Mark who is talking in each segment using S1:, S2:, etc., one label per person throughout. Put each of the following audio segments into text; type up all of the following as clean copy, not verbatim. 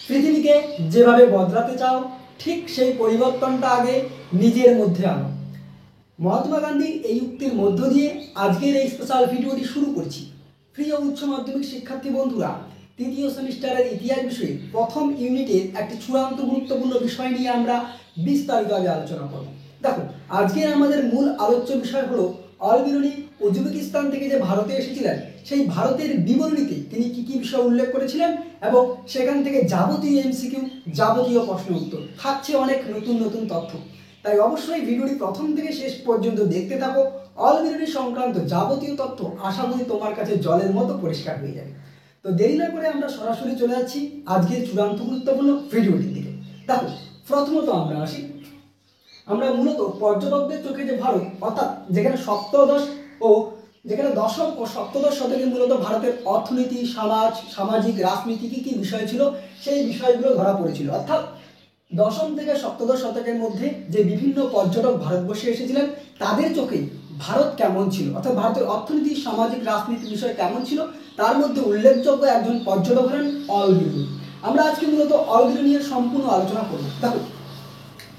S1: পৃথিবীকে যেভাবে বদলাতে চাও ঠিক সেই পরিবর্তনটা আগে নিজের মধ্যে আনো। মহাত্মা গান্ধীর এই উক্তির মধ্য দিয়ে আজকের এই স্পেশাল ভিডিওটি শুরু করছি। প্রিয় উচ্চ মাধ্যমিক শিক্ষার্থী বন্ধুরা, তৃতীয় সেমিস্টারের ইতিহাস বিষয়ে প্রথম ইউনিটের একটি চূড়ান্ত গুরুত্বপূর্ণ বিষয় নিয়ে আমরা বিস্তারিতভাবে আলোচনা করব। দেখো, আজকে আমাদের মূল আলোচ্য বিষয় হলো অল বিরুনি উজবেকিস্তান থেকে যে ভারতে এসেছিলেন সেই ভারতের বিবরণীতে তিনি কি কি বিষয় উল্লেখ করেছিলেন এবং সেখান থেকে যাবতীয় এমসিকিউ, যাবতীয় প্রশ্ন উত্তর থাকছে, অনেক নতুন নতুন তথ্য। তাই অবশ্যই ভিডিওটি প্রথম থেকে শেষ পর্যন্ত দেখতে থাকো। অল বিরুনি সংক্রান্ত যাবতীয় তথ্য আশা করি তোমার কাছে জলের মতো পরিষ্কার হয়ে যাবে। তো দেরি না করে আমরা সরাসরি চলে যাচ্ছি আজকের চূড়ান্ত গুরুত্বপূর্ণ ভিডিওটির দিকে। দেখো, প্রথমত আমরা মূলত পর্যটকদের চোখে যে ভারত, অর্থাৎ যেখানে দশম ও সপ্তদশ শতকে মূলত ভারতের অর্থনীতি, সামাজিক, রাজনীতি কি বিষয় ছিল সেই বিষয়গুলো ধরা পড়েছিল। অর্থাৎ দশম থেকে সপ্তদশ শতকের মধ্যে যে বিভিন্ন পর্যটক ভারতবর্ষে এসেছিলেন তাদের চোখে ভারত কেমন ছিল, অর্থাৎ ভারতের অর্থনীতি, সামাজিক, রাজনীতি বিষয় কেমন ছিল, তার মধ্যে উল্লেখযোগ্য একজন পর্যটক হলেন অল বিরুনি। আমরা আজকে মূলত অল বিরুনি এর সম্পূর্ণ আলোচনা করব। দেখো,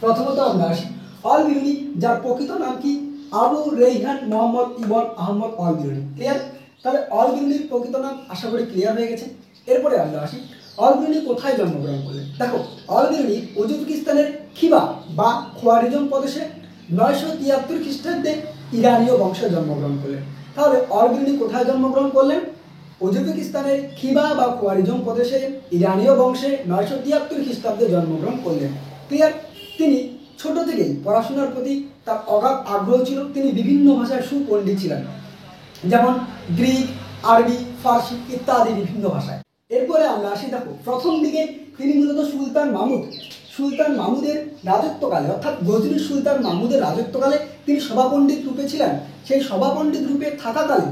S1: প্রথমত আমরা আসি অল বিরুনি, যার প্রকৃত নাম কি Abu Rayhan Muhammad ibn Ahmad Al Biruni. Clear? তাহলে অল বিরুনির প্রকৃত নাম আশা করি ক্লিয়ার হয়ে গেছে। এরপরে আমরা আসি অল বিরুনি কোথায় জন্মগ্রহণ করলেন। দেখো, অল বিরুনি উজবেকিস্তানের খিবা বা খোয়ারিজম প্রদেশে 973 খ্রিস্টাব্দে ইরানীয় বংশে জন্মগ্রহণ করলেন। তাহলে অল বিরুনি কোথায় জন্মগ্রহণ করলেন? উজবেকিস্তানের খিবা বা খোয়ারিজম প্রদেশে ইরানীয় বংশে 973 খ্রিস্টাব্দে জন্মগ্রহণ করলেন। ক্লিয়ার? তিনি ছোট থেকেই পড়াশোনার প্রতি তার অগাধ আগ্রহ ছিল। তিনি বিভিন্ন ভাষায় সুপণ্ডিত ছিলেন, যেমন গ্রিক, আরবি, ফার্সি ইত্যাদি বিভিন্ন ভাষায়। এরপরে আমরা আসি, দেখো, প্রথম দিকে তিনি মূলত সুলতান মাহমুদের রাজত্বকালে, অর্থাৎ গজনীর সুলতান মাহমুদের রাজত্বকালে তিনি সভাপণ্ডিত রূপে ছিলেন। সেই সভাপণ্ডিত রূপে থাকাকালে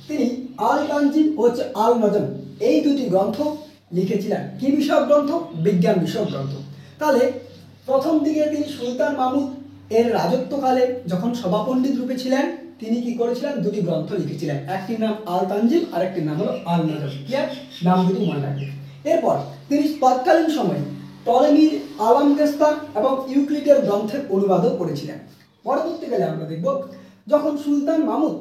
S1: তিনি আল তানজিম ও আল নজম এই দুটি গ্রন্থ লিখেছিলেন। কি বিষয়ক গ্রন্থ? বিজ্ঞান বিষয়ক গ্রন্থ। তাহলে প্রথম দিকে তিনি সুলতান মাহমুদ এর রাজত্বকালে যখন সভাপণ্ডিত রূপে ছিলেন তিনি কি করেছিলেন? দুটি গ্রন্থ লিখেছিলেন, একটির নাম আল তানজিম আর একটির নাম হলো আল নজম। ক্লিয়ার? নাম দুটি মনে রাখবেন। এরপর তিনি তৎকালীন সময়ে টলেমির আলামগেস্তা এবং ইউক্লিডের গ্রন্থের অনুবাদও করেছিলেন। পরবর্তীকালে আমরা দেখব যখন সুলতান মাহমুদ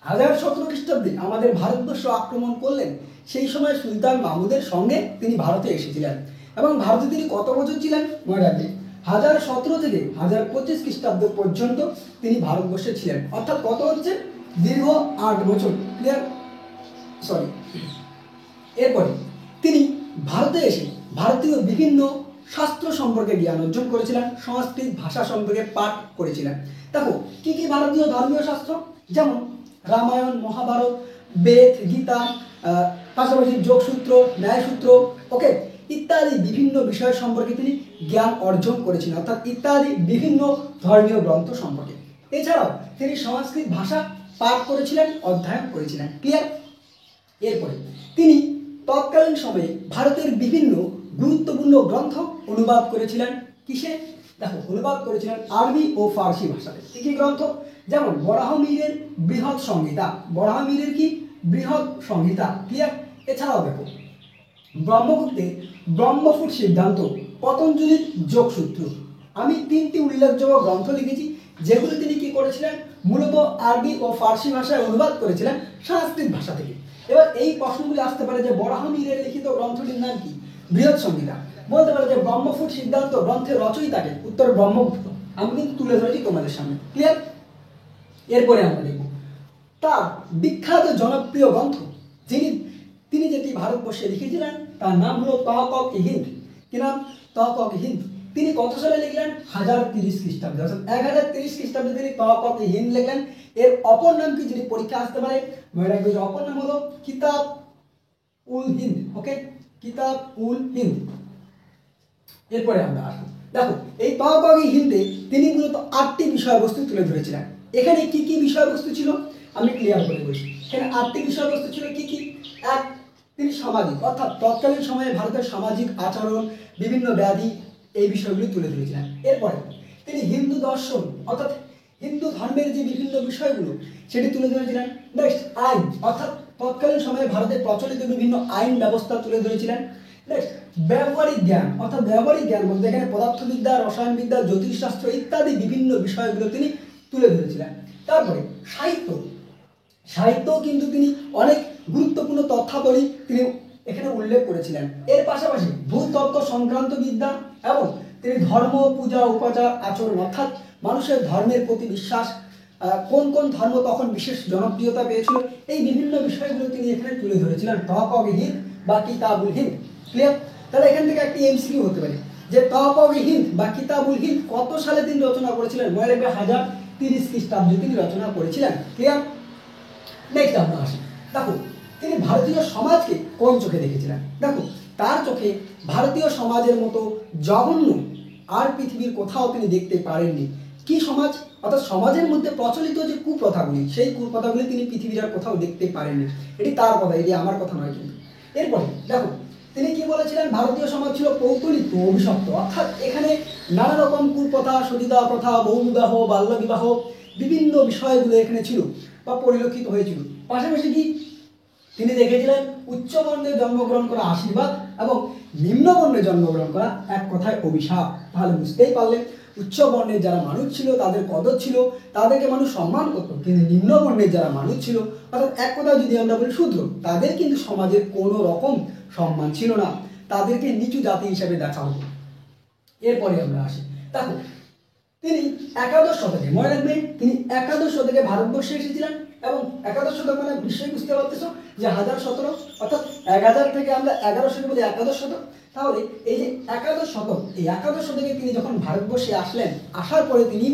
S1: 1017 খ্রিস্টাব্দে আমাদের ভারতবর্ষ আক্রমণ করলেন, সেই সময় সুলতান মাহমুদের সঙ্গে তিনি ভারতে এসেছিলেন এবং ভারতে তিনি কত বছর ছিলেন মনে রাখবেন? 1017 থেকে 1025 খ্রিস্টাব্দ পর্যন্ত তিনি ভারতবর্ষে ছিলেন। অর্থাৎ কত হচ্ছে? দীর্ঘ 8 বছর। ক্লিয়ার? এরপরে তিনি ভারতে এসে ভারতীয় বিভিন্ন শাস্ত্র সম্পর্কে জ্ঞান অর্জন করেছিলেন, সংস্কৃত ভাষা সম্পর্কে পাঠ করেছিলেন। দেখো, কি কি ভারতীয় ধর্মীয় শাস্ত্র, যেমন রামায়ণ, মহাভারত, বেদ, গীতা, পাশাপাশি যোগসূত্র, ন্যায়সূত্র, ওকে, ইত্যাদি বিভিন্ন বিষয় সম্পর্কে তিনি জ্ঞান অর্জন করেছিলেন, অর্থাৎ ইত্যাদি বিভিন্ন ধর্মীয় গ্রন্থ সম্পর্কে। এছাড়াও তিনি সংস্কৃত ভাষা পাঠ করেছিলেন, অধ্যয়ন করেছিলেন। ক্লিয়ার? এরপরে তিনি তৎকালীন সময়ে ভারতের বিভিন্ন গুরুত্বপূর্ণ গ্রন্থ অনুবাদ করেছিলেন। কিসে? দেখো, অনুবাদ করেছিলেন আরবি ও ফার্সি ভাষাতে। কি কি গ্রন্থ? যেমন বরাহমিহিরের বৃহৎ সংহিতা, বরাহমিহিরের কি বৃহৎ সংহিতা। ক্লিয়ার? এছাড়াও দেখো ব্রহ্মগুপ্তের ব্রহ্মফুট সিদ্ধান্ত, পতঞ্জলির যোগসূত্র। আমি 3টি উল্লেখযোগ্য গ্রন্থ লিখেছি যেগুলো তিনি কি করেছিলেন? মূলত আরবি ও ফার্সি ভাষায় অনুবাদ করেছিলেন সংস্কৃত ভাষা থেকে। এবার এই প্রশ্নগুলি আসতে পারে যে বরাহমিহিরের লিখিত গ্রন্থটির নাম কি? বৃহৎ সংহিতা। বলতে পারে যে ব্রহ্মফুট সিদ্ধান্ত গ্রন্থের রচয়িতাকে? উত্তর ব্রহ্মগুপ্ত। আমি কিন্তু তুলে ধরেছি তোমাদের সামনে। ক্লিয়ার? এরপরে আমরা দেখব তার বিখ্যাত জনপ্রিয় গ্রন্থ তিনি যেটি ভারতবর্ষে লিখেছিলেন তার নাম হলো তহক-ই-হিন্দ। কি নাম? তহক-ই-হিন্দ। তিনি কত সালে লিখলেন? 1030 খ্রিস্টাব্দে, অর্থাৎ 1030 খ্রিস্টাব্দে তিনি তহক-ই-হিন্দ লিখলেন। এর অপর নাম কি? যদি পরীক্ষা আসতে পারে মনে রাখবে, অপর নাম হলো কিতাব উল হিন্দ। ওকে, কিতাব উল হিন্দ। এরপরে আমরা আসবো, দেখো, এই তহক-ই-হিন্দে তিনি মূলত 8টি বিষয়বস্তু তুলে ধরেছিলেন। এখানে কি কি বিষয়বস্তু ছিল আমি ক্লিয়ার করে বলছি। এখানে 8টি বিষয়বস্তু ছিল। কি কি? এক, তিনি সামাজিক, অর্থাৎ তৎকালীন সময়ে ভারতের সামাজিক আচরণ, বিভিন্ন ব্যাধি, এই বিষয়গুলি তুলে ধরেছিলেন। এরপরে তিনি হিন্দু দর্শন, অর্থাৎ হিন্দু ধর্মের যে বিভিন্ন বিষয়গুলো সেটি তুলে ধরেছিলেন। নেক্সট, আইন, অর্থাৎ তৎকালীন সময়ে ভারতে প্রচলিত বিভিন্ন আইন ব্যবস্থা তুলে ধরেছিলেন। নেক্সট ব্যবহারিক জ্ঞান, অর্থাৎ ব্যবহারিক জ্ঞান বলতে এখানে পদার্থবিদ্যা, রসায়নবিদ্যা, জ্যোতিষশাস্ত্র ইত্যাদি বিভিন্ন বিষয়গুলো তিনি তুলে ধরেছিলেন। তারপরে সাহিত্য, সাহিত্যও কিন্তু তিনি অনেক গুরুত্বপূর্ণ তথ্যাবলী তিনি এখানে উল্লেখ করেছিলেন। এর পাশাপাশি ভূতত্ত্ব সংক্রান্ত বিদ্যা এবং তিনি ধর্ম, পূজা, উপাচার, আচরণ অর্থাৎ মানুষের ধর্মের প্রতি বিশ্বাস, কোন কোন ধর্ম তখন বিশেষ জনপ্রিয়তা পেয়েছিল, এই বিভিন্ন বিষয়গুলো তিনি এখানে তুলে ধরেছিলেন। তহকগে হিন্দ বা কিতাবুল হিন্দ। ক্লিয়ার? তাহলে এখান থেকে একটি এমসিকিউ হতে পারে যে তহকগে হিন্দ বা কিতাবুল হিন্দ কত সালে তিনি রচনা করেছিলেন? মনে রাখবে 1030 খ্রিস্টাব্দে তিনি রচনা করেছিলেন। ক্লিয়ার? নেক্সট আমরা আসি। দেখো তিনি ভারতীয় সমাজকে কোন চোখে দেখেছিলেন? দেখো তার চোখে ভারতীয় সমাজের মতো জঘন্য আর পৃথিবীর কোথাও তিনি দেখতে পারেননি। কি সমাজ? অর্থাৎ সমাজের মধ্যে প্রচলিত যে কুপ্রথাগুলি, সেই কুপ্রথাগুলি তিনি পৃথিবীর আর কোথাও দেখতে পারেননি। এটি তার কথা, এটি আমার কথা নয় কিন্তু। এরপরে দেখো তিনি কি বলেছিলেন? ভারতীয় সমাজ ছিল কৌতলিক ও অভিশপ্ত, অর্থাৎ এখানে নানা রকম কুপ্রথা, সতীদাহ প্রথা, বহুবিবাহ, বাল্যবিবাহ, বিভিন্ন বিষয়গুলো এখানে ছিল বা পরিলক্ষিত হয়েছিল। পাশাপাশি কি তিনি দেখেছিলেন? উচ্চবর্ণে জন্মগ্রহণ করা আশীর্বাদ এবং নিম্নবর্ণে জন্মগ্রহণ করা এক কথায় অভিশাপ। তাহলে বুঝতেই পারলেন উচ্চবর্ণের যারা মানুষ ছিল তাদের কদর ছিল, তাদেরকে মানুষ সম্মান করত, কিন্তু নিম্নবর্ণের যারা মানুষ ছিল অর্থাৎ এক কথায় যদি আমরা বলি শূদ্র, তাদের কিন্তু সমাজের কোনো রকম সম্মান ছিল না, তাদেরকে নিচু জাতি হিসেবে দেখা হতো। এরপরে আমরা আসি। দেখো তিনি একাদশ শতকে, মনে রাখবেন তিনি একাদশ শতকে ভারতবর্ষে এসেছিলেন এবং একাদশ শতক মানে নিশ্চয়ই বুঝতে পারতেছ যে 1017, অর্থাৎ 1000 থেকে আমরা 1100 বলি একাদশ শতক। তাহলে এই যে একাদশ শতক, এই একাদশ শতকে তিনি যখন ভারতবর্ষে আসলেন, আসার পরে তিনি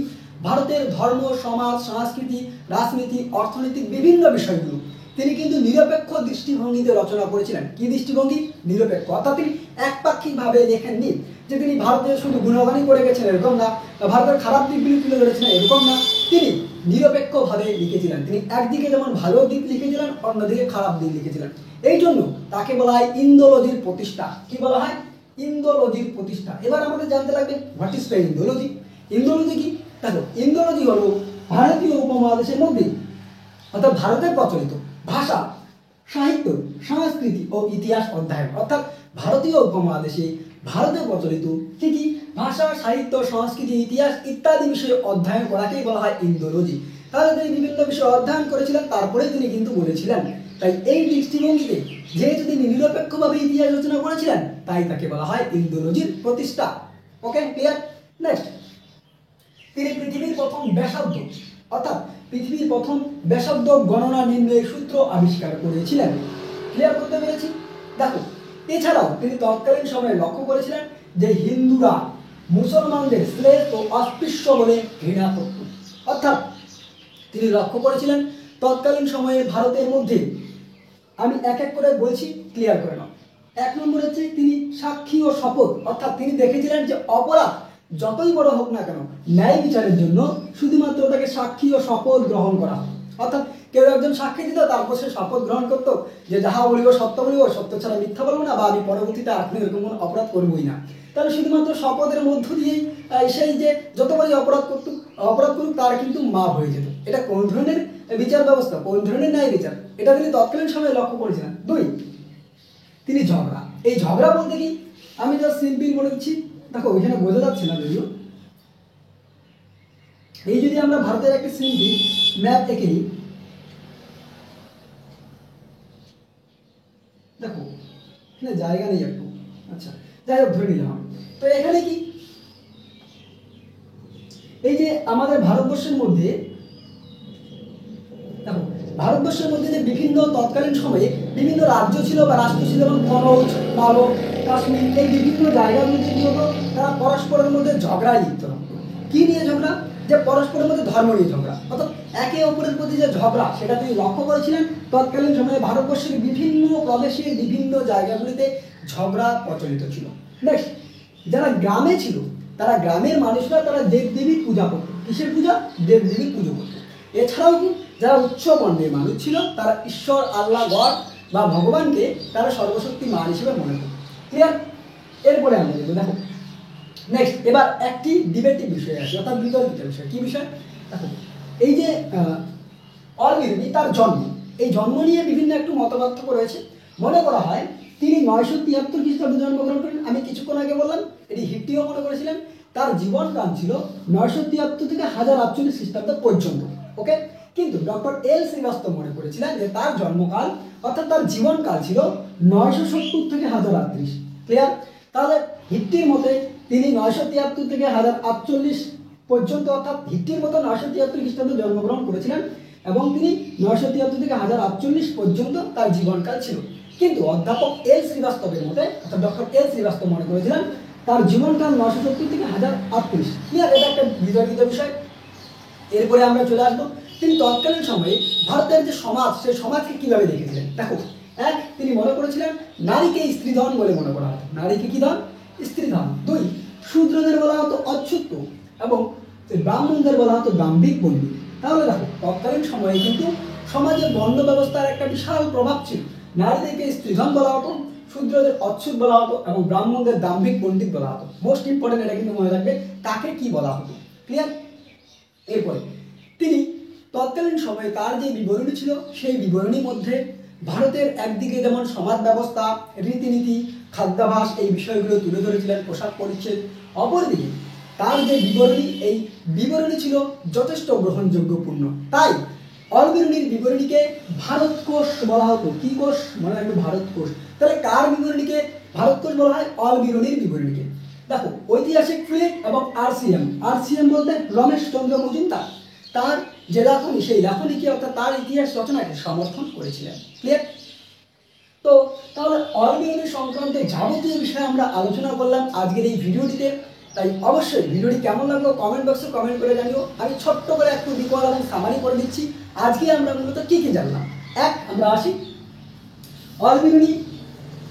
S1: ভারতের ধর্ম, সমাজ, সংস্কৃতি, রাজনীতি, অর্থনৈতিক বিভিন্ন বিষয়গুলো তিনি কিন্তু নিরপেক্ষ দৃষ্টিভঙ্গিতে রচনা করেছিলেন। কি দৃষ্টিভঙ্গি? নিরপেক্ষ। অর্থাৎ তিনি একপাক্ষিকভাবে লেখেননি যে তিনি ভারতের শুধু গুণগানই করে গেছেন এরকম না, ভারতের খারাপ দিকগুলি তুলে ধরেছেন এরকম না, তিনি নিরপেক্ষভাবে লিখেছিলেন। তিনি একদিকে যেমন ভালো দিক লিখেছিলেন, অন্যদিকে খারাপ দিক লিখেছিলেন। এই জন্য তাকে বলা হয় ইন্দোলজির প্রতিষ্ঠা। কি বলা হয়? ইন্দোলজির প্রতিষ্ঠা। এবার আমাদের জানতে লাগবে হোয়াট ইজ দ্য ইন্দোলজি। ইন্দোলজি কি? দেখো ইন্দোলজি হলো ভারতীয় উপমহাদেশের মধ্যে অর্থাৎ ভারতের প্রচলিত ভাষা, সাহিত্য, সংস্কৃতি ও ইতিহাস অধ্যয়ন, অর্থাৎ ভারতীয় উপমহাদেশে ভারতে প্রচলিত কি কি ভাষা, সাহিত্য, সংস্কৃতি, ইতিহাস ইত্যাদি বিষয়ে অধ্যয়ন করাকেই বলা হয় ইন্দোলজি। তাহলে তিনি বিভিন্ন বিষয় অধ্যয়ন করেছিলেন, তারপরে তিনি কিন্তু বলেছিলেন। তাই এই দৃষ্টিভঙ্গিতে যেহেতু তিনি নিরপেক্ষভাবে ইতিহাস রচনা করেছিলেন, তাই তাকে বলা হয় ইন্দোলজির প্রতিষ্ঠা। ওকে, ক্লিয়ার? নেক্সট, তিনি পৃথিবীর প্রথম ব্যাসার্ধ অর্থাৎ পৃথিবীর প্রথম ব্যাসার্ধ গণনা নির্ণয়ের সূত্র আবিষ্কার করেছিলেন। ক্লিয়ার করতে পেরেছি? দেখো এছাড়াও তিনি তৎকালীন সময়ে লক্ষ্য করেছিলেন যে হিন্দুরা মুসলমানদের শ্লেষ ও অস্পৃশ্য বলে ঘৃণা করত। অর্থাৎ তিনি লক্ষ্য করেছিলেন তৎকালীন সময়ে ভারতের মধ্যে, আমি এক এক করে বলছি, ক্লিয়ার করে নাও। 1 নম্বর হচ্ছে তিনি সাক্ষী ও শপথ, অর্থাৎ তিনি দেখেছিলেন যে অপরাধ যতই বড় হোক না কেন ন্যায় বিচারের জন্য শুধুমাত্র তাকে সাক্ষী ও শপথ গ্রহণ করা, অর্থাৎ কেউ একজন সাক্ষী দিত, তারপর সে শপথ গ্রহণ করতো যে যাহা বলিব সত্য বলিব, সত্য ছাড়া মিথ্যা বলবো না, বা আমি পরবর্তীতে আপনি এরকম কোনো অপরাধ করবোই না। তাহলে শুধুমাত্র শপথের মধ্য দিয়েই সেই যে যতবারই অপরাধ করুক তার কিন্তু মাপ হয়ে যেত। এটা কোন ধরনের বিচার ব্যবস্থা, কোন ধরনের ন্যায় বিচার, এটা তিনি তৎকালীন সময়ে লক্ষ্য করেছিলেন। 2, তিনি ঝগড়া। এই ঝগড়া বলতে কি, আমি জাস্ট সিম্পল বলে দিচ্ছি, দেখো ওইখানে বোঝা যাচ্ছে না যদিও। এই যদি আমরা ভারতের একটা সিম্পল ম্যাপ এঁকে নিই, দেখো এখানে জায়গা নেই একটু, আচ্ছা যাই হোক ধরে নিলাম। তো এখানে কি এই যে আমাদের ভারতবর্ষের মধ্যে, দেখো ভারতবর্ষের মধ্যে যে বিভিন্ন তৎকালীন সময়ে বিভিন্ন রাজ্য ছিল বা রাষ্ট্র ছিল, যেমন কনৌজ, মালব, কাশ্মীর, এই বিভিন্ন জায়গাগুলোতে কি হতো, তারা পরস্পরের মধ্যে ঝগড়ায় লিপ্ত থাকতো। কি নিয়ে ঝগড়া? যে পরস্পরের মধ্যে ধর্ম নিয়ে ঝগড়া, অর্থাৎ একে অপরের প্রতি যে ঝগড়া সেটা তিনি লক্ষ্য করেছিলেন। তৎকালীন সময়ে ভারতবর্ষের বিভিন্ন প্রদেশের বিভিন্ন জায়গাগুলিতে ঝগড়া প্রচলিত ছিল। নেক্সট, যারা গ্রামে ছিল তারা গ্রামের মানুষরা তারা দেবদেবীর পূজা করত। কিসের পূজা? দেবদেবীর পুজো করত। এছাড়াও কি যারা উচ্চ বর্ণের মানুষ ছিল তারা ঈশ্বর, আল্লাহ, গড বা ভগবানকে তারা সর্বশক্তিমান হিসেবে মনে করত। ক্লিয়ার? এরপরে আমরা দেখবো, দেখো নেক্সট এবার একটি ডিবেটিভ বিষয় আছে, অর্থাৎ বিতর্কিত বিষয়। কি বিষয়? দেখো এই যে অলবিরুনি তার জন্ম, এই জন্ম নিয়ে বিভিন্ন একটু মতপার্থক্য রয়েছে। মনে করা হয় তিনি 973 খ্রিস্টাব্দে জন্মগ্রহণ করেন। আমি কিছুক্ষণ আগে বললাম এটি হিট্টিও মনে করেছিলেন। তার জীবনকাল ছিল 973 থেকে 1048 খ্রিস্টাব্দ পর্যন্ত। ওকে, কিন্তু ডক্টর এল শ্রীবাস্তব মনে করেছিলেন যে তার জন্মকাল অর্থাৎ তার জীবনকাল ছিল 970 থেকে 1038। ক্লিয়ার? তাহলে হিট্টির মতে তিনি 973 থেকে 1048 পর্যন্ত অর্থাৎ হিট্টির মতো 973 খ্রিস্টাব্দে জন্মগ্রহণ করেছিলেন এবং তিনি 973 থেকে 1048 পর্যন্ত তার জীবনকাল ছিল। কিন্তু অধ্যাপক এল শ্রীবাস্তবের মতে অর্থাৎ ডক্টর এল শ্রীবাস্তব মনে করেছিলেন তার জীবনকাল 970 থেকে 1038। ক্লিয়ার? এটা একটা বিতর্কিত বিষয়। এরপরে আমরা চলে আসবো তিনি তৎকালীন সময়ে ভারতের যে সমাজ সেই সমাজকে কিভাবে দেখেছিলেন। দেখো, এক, তিনি মনে করেছিলেন নারীকে স্ত্রীধন বলে মনে করা হতো। নারীকে কি ধন? স্ত্রীধন। দুই, শূদ্রদের বলা হতো অচ্যুত এবং ব্রাহ্মণদের বলা হতো দাম্ভিক পণ্ডিত। তাহলে দেখো, তৎকালীন সময়ে কিন্তু সমাজে বর্ণ ব্যবস্থার একটা বিশাল প্রভাব ছিল। নারীদেরকে স্ত্রীধন বলা হতো, শূদ্রদের অচ্যুত বলা হতো এবং ব্রাহ্মণদের দাম্ভিক পণ্ডিত বলা হতো। মোস্ট ইম্পর্টেন্ট, এটা কিন্তু মনে রাখবে কাকে কি বলা হতো। ক্লিয়ার? এরপরে তিনি তৎকালীন সময়ে তার যে বিবরণী ছিল সেই বিবরণীর মধ্যে ভারতের একদিকে যেমন সমাজ ব্যবস্থা, রীতিনীতি, খাদ্যাভ্যাস এই বিষয়গুলো তুলে ধরেছিলেন, পোশাক পরিচ্ছদ। অপরদিকে তার যে বিবরণী, এই বিবরণী ছিল যথেষ্ট গ্রহণযোগ্যপূর্ণ। তাই অলবিরুনির বিবরণীকে ভারতকোষ বলা হতো। কি কোষ? মনে রাখবে, ভারতকোষ। তাহলে কার বিবরণীকে ভারতকোষ বলা হয়? অলবিরুনির বিবরণীকে। দেখো, ঐতিহাসিক ফিলিপ এবং আরসিএম বলতে রমেশ চন্দ্র মজুমদার তার যে লেখনী সেই লেখনীকে অর্থাৎ তার ইতিহাস রচনাকে সমর্থন করেছিলেন। ক্লিয়ার? তো তাহলে অলবিরুনি সংক্রান্ত যাবতীয় বিষয়ে আমরা আলোচনা করলাম আজকের এই ভিডিওটিতে। তাই অবশ্যই ভিডিওটি কেমন লাগলো কমেন্ট বক্সে কমেন্ট করে জানিও। আমি ছোট্ট করে একটু রিকল এবং সামারি করে দিচ্ছি। আজকে আমরা মূলত কি কি জানলাম। এক, আমরা আসি অলবিরুনি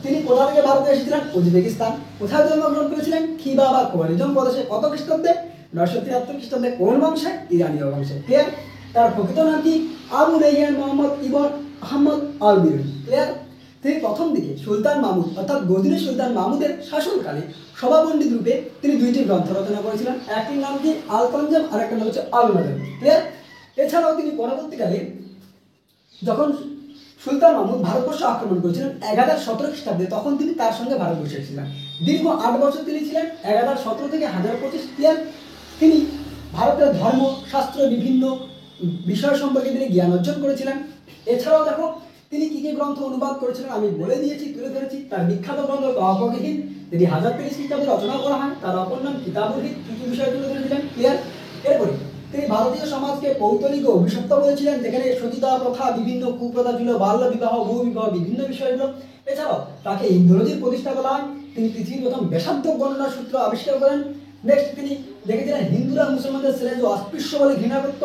S1: তিনি কোথা থেকে ভারতে এসেছিলেন? উজবেকিস্তান। কোথায় জন্মগ্রহণ করেছিলেন? খিবা বা খোয়ারিজম প্রদেশে। কত খ্রিস্টাব্দে? 973 খ্রিস্টাব্দে। কোন বংশে? ইরানীয় বংশে। ক্লিয়ার? তার প্রকৃত নাম কি? Abu Rayhan Muhammad ibn Ahmad Al-Biruni. Clear? তিনি প্রথম দিকে সুলতান মাহমুদ অর্থাৎ গজনী সুলতান মাহমুদের শাসনকালে সভাপণ্ডিত রূপে তিনি দুইটি গ্রন্থ রচনা করেছিলেন। একটির নাম কি আল পাঞ্জাব আর একটা নাম হচ্ছে আল নজম। ক্লিয়ার? এছাড়াও তিনি পরবর্তীকালে যখন সুলতান মাহমুদ ভারতবর্ষ আক্রমণ করেছিলেন 1017 খ্রিস্টাব্দে, তখন তিনি তার সঙ্গে ভারতবর্ষে এসেছিলেন। দীর্ঘ 8 বছর তিনি ছিলেন, 1017 থেকে 1025। ক্লিয়ার? তিনি ভারতের ধর্ম শাস্ত্র বিভিন্ন বিষয় সম্পর্কে তিনি জ্ঞান অর্জন করেছিলেন। এছাড়াও দেখো তিনি কি কি গ্রন্থ অনুবাদ করেছিলেন আমি বলে দিয়েছি, তুলে ধরেছি। তার বিখ্যাত গ্রন্থ তওয়াফুল হিন্দ যেটি 1030 খ্রিস্টাব্দে রচনা করা হয়, তার অপর নাম কিতাবুল হিন্দ। কি কি বিষয় তুলে ধরেছিলেন? ক্লিয়ার? এরপরে তিনি ভারতীয় সমাজকে পৌতলিক ও অভিশপ্ত বলেছিলেন, যেখানে সতীতা প্রথা, বিভিন্ন কুপ্রথা ছিল, বাল্য বিবাহ, বহু বিবাহ, বিভিন্ন বিষয়গুলো। এছাড়াও তাকে ইন্দ্রজির প্রতিষ্ঠা করা হয়। তিনি পৃথিবীর প্রথম বেশাব্দ গণনা সূত্র আবিষ্কার করেন। নেক্সট তিনি দেখেছিলেন হিন্দুরা মুসলমানদের ছেলে যে অস্পৃশ্য বলে ঘৃণা করত।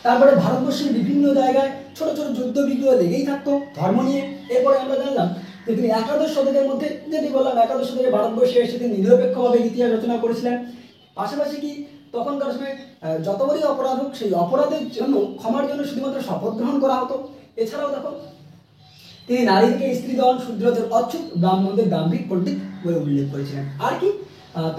S1: তারপরে ভারতবর্ষের বিভিন্ন জায়গায় ছোট ছোট যুদ্ধ বিগ্রহ লেগেই থাকতো ধর্ম নিয়ে। এরপরে আমরা জানলাম যে তিনি 11 শতকের মধ্যে, যেটি বললাম 11 শতকে ভারতবর্ষে এসে তিনি নিরপেক্ষভাবে ইতিহাস রচনা করেছিলেন। পাশাপাশি কি তখনকার সময় যত বড়ই অপরাধ হোক সেই অপরাধের জন্য ক্ষমার জন্য শুধুমাত্র শপথ গ্রহণ করা হতো। এছাড়াও দেখো তিনি নারীকে স্ত্রীধন, শূদ্রদের অচ্যুত, ব্রাহ্মণদের দাম্ভিক পণ্ডিত বলে উল্লেখ করেছিলেন। আর কি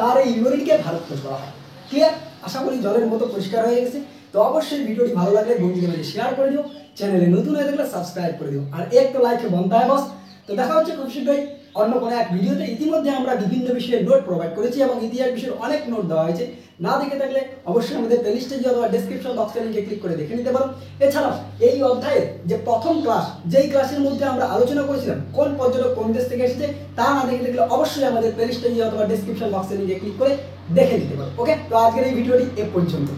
S1: তার এই ইউনিটকে ভারতবর্ষ করা হয়। ক্লিয়ার? আশা করি জলের মতো পরিষ্কার হয়ে গেছে। তো অবশ্যই ভিডিওটি ভালো লাগলে বন্ধুদের মধ্যে শেয়ার করে দিও, চ্যানেলে নতুন হয়ে থাকলে সাবস্ক্রাইব করে দিও, আর একটা লাইক বন্ধ হয় বস। তো দেখা হচ্ছে খুব শীঘ্রই অন্য কোনো এক ভিডিওতে। ইতিমধ্যে আমরা বিভিন্ন বিষয়ের নোট প্রোভাইড করেছি এবং ইতিহাস বিষয়ের অনেক নোট দেওয়া হয়েছে। না দেখে থাকলে অবশ্যই আমাদের প্লেলিস্টে গিয়ে অথবা ডেসক্রিপশন বক্সে লিংকে ক্লিক করে দেখে নিতে পারো। এছাড়াও এই অধ্যায়ের যে প্রথম ক্লাস, যেই ক্লাসের মধ্যে আমরা আলোচনা করেছিলাম কোন পর্যটক কোন দেশ থেকে এসেছে, তা না দেখে থাকলে অবশ্যই আমাদের প্লেলিস্টে গিয়ে অথবা ডেসক্রিপশন বক্সে লিংকে ক্লিক করে দেখে নিতে পারো। ওকে, তো আজকের এই ভিডিওটি এ পর্যন্ত।